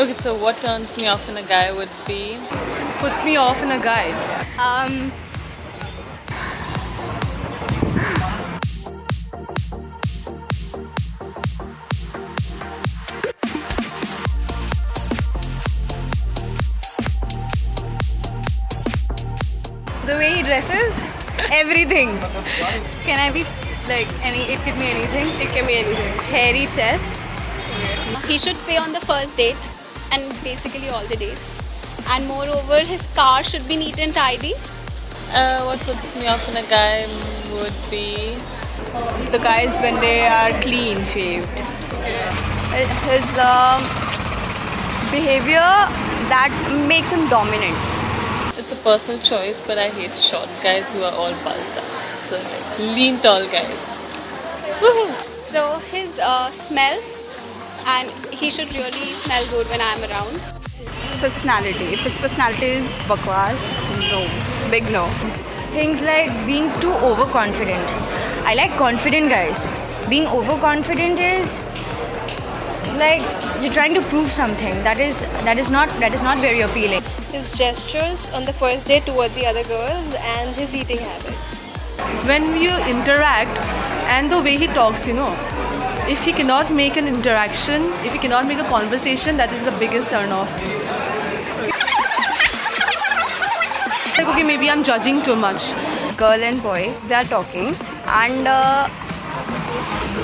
Okay, so what turns me off in a guy would be Puts me off in a guy. The way he dresses, everything. Can I be like any? It could be anything. It can be anything. Hairy chest. He should pay on the first date and basically all the dates. And moreover, his car should be neat and tidy. what puts me off in a guy would be The guys when they are clean shaved. His behavior that makes him dominant. it's a personal choice, but I hate short guys who are all bulked up. So like lean tall guys. Woohoo! So his smell, and he should really smell good when I'm around. Personality. If his personality is bakwas, no. Big no. Things like being too overconfident. I like confident guys. Being overconfident is like you're trying to prove something. That is not very appealing. His gestures on the first day toward the other girls and his eating habits. When you interact and the way he talks, if he cannot make an interaction, if he cannot make a conversation, that is the biggest turn off. Like, okay, maybe I'm judging too much. Girl and boy, they are talking, and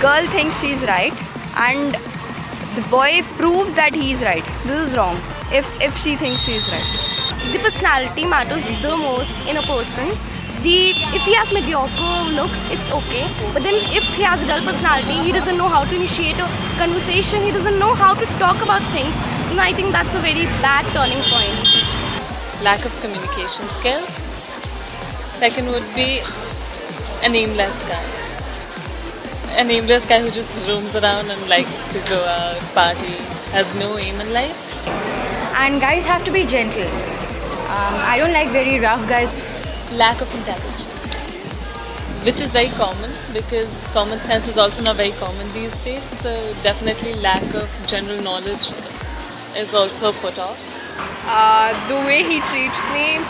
girl thinks she's right, and the boy proves that he's right. This is wrong. If she thinks she's right. The personality matters the most in a person. If he has mediocre looks, it's okay. But then if he has a dull personality, he doesn't know how to initiate a conversation, he doesn't know how to talk about things. And I think that's a very bad turning point. Lack of communication skills. Second would be an aimless guy. An aimless guy who just roams around and likes to go out, party, has no aim in life. And guys have to be gentle. I don't like very rough guys. Lack of intelligence, which is very common because common sense is also not very common these days. So definitely lack of general knowledge is also put off. The way he treats me,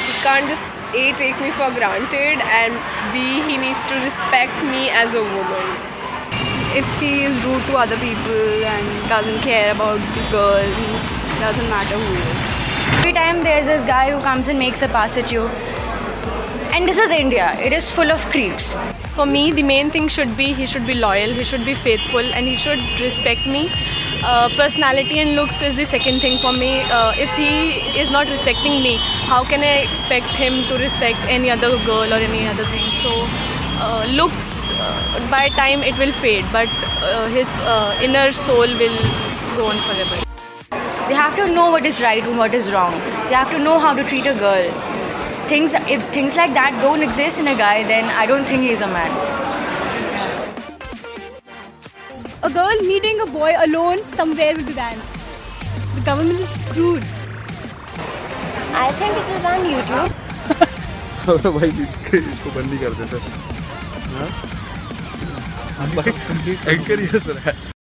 he can't just A, take me for granted, and B, he needs to respect me as a woman. If he is rude to other people and doesn't care about the girl, doesn't matter who he is. Every time there's this guy who comes and makes a pass at you. And this is India. It is full of creeps. For me, the main thing should be he should be loyal, he should be faithful, and he should respect me. Personality and looks is the second thing for me. If he is not respecting me, how can I expect him to respect any other girl or any other thing? So looks, by time it will fade, but his inner soul will go on forever. They have to know what is right and what is wrong. They have to know how to treat a girl. If things like that don't exist in a guy, then I don't think he's a man. A girl meeting a boy alone somewhere will be banned. The government is screwed. I think it was on YouTube. भाई इसको बंद नहीं कर देते भाई anchor ये sir है